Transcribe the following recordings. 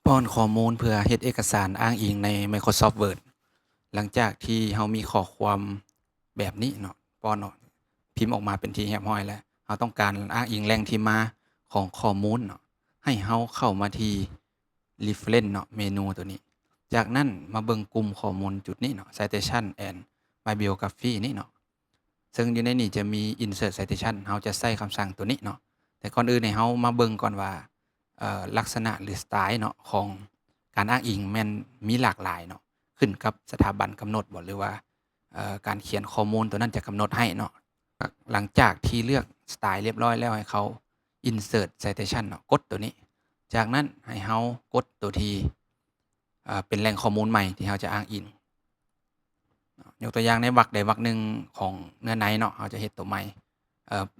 ป้อนข้อมูลเพื่อเฮ็ดเอกสารอ้างอิงใน Microsoft Word หลังจากที่เรามีข้อความแบบนี้เนาะป้อนเนาะพิมพ์ออกมาเป็นที่เรียบร้อยแล้วเราต้องการอ้างอิงแหล่งที่มาของข้อมูลเนาะให้เราเข้ามาที่ Reference เนาะเมนูตัวนี้จากนั้นมาเบิ่งกลุ่มข้อมูลจุดนี้เนาะ Citation and Bibliography นี่เนาะซึ่งอยู่ในนี้จะมี Insert Citation เราจะใช้คำสั่งตัวนี้เนาะแต่ก่อนอื่นให้เรามาเบิ่งก่อนว่าลักษณะหรือสไตล์เนาะของการอ้างอิงแม่นมีหลากหลายเนาะขึ้นกับสถาบันกำหนดบ่หรือว่าการเขียนข้อมูลตัวนั้นจะกำหนดให้เนาะหลังจากที่เลือกสไตล์เรียบร้อยแล้วให้เขา insert citation เนาะกดตัวนี้จากนั้นให้เรากดตัวที่เป็นแหล่งข้อมูลใหม่ที่เราจะอ้างอิงยกตัวอย่างในวรรคใดวรรคหนึ่งของเนื้อในเนาะเราจะเฮ็ดตัวใหม่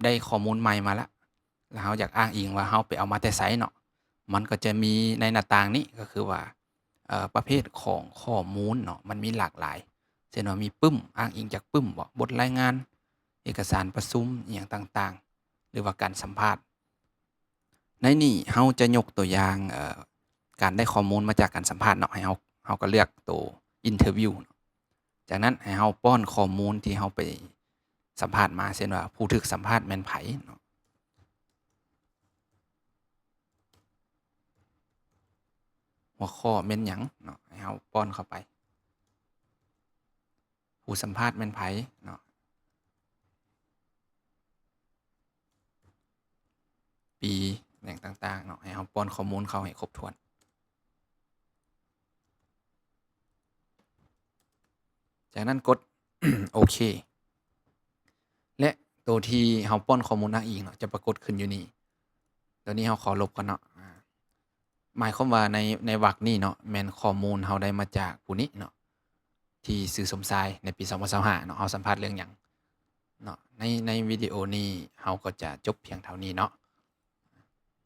ได้ข้อมูลใหม่มาแล้วเราอยากอ้างอิงว่าเราไปเอามาแต่ไสเนาะมันก็จะมีในหน้าต่างนี้ก็คือว่าประเภทของข้อมูลเนาะมันมีหลากหลายเช่นว่ามีปึ้มอ้างอิงจากปึ้มบ่บทรายงานเอกสารประชุมอิหยังต่างๆหรือว่าการสัมภาษณ์ในนี้เราจะยกตัวอย่างการได้ข้อมูลมาจากการสัมภาษณ์เนาะให้เราก็เลือกตัว interview จากนั้นให้เราป้อนข้อมูลที่เราไปสัมภาษณ์มาเช่นว่าผู้ถูกสัมภาษณ์แม่นไผเนาะหัวข้อแม่นหยังเนาะให้เราป้อนเข้าไปผู้สัมภาษณ์แม่นไผเนาะปีแหล่งต่างๆเนาะให้เราป้อนข้อมูลเขาให้ครบถ้วนจากนั้นกด โอเคและตัวที่เราป้อนข้อมูลอ้างอิงเนาะจะปรากฏขึ้นอยู่นี่ตัวนี้เราขอลบก่อนเนาะหมายความว่าในวรรคนี้เนาะแม่นข้อมูลเราได้มาจากผู้นี้เนาะที่ชื่อสมชายในปี2025เนาะเราสัมภาษณ์เรื่องหยังเนาะในวิดีโอนี้เราก็จะจบเพียงเท่านี้เนาะ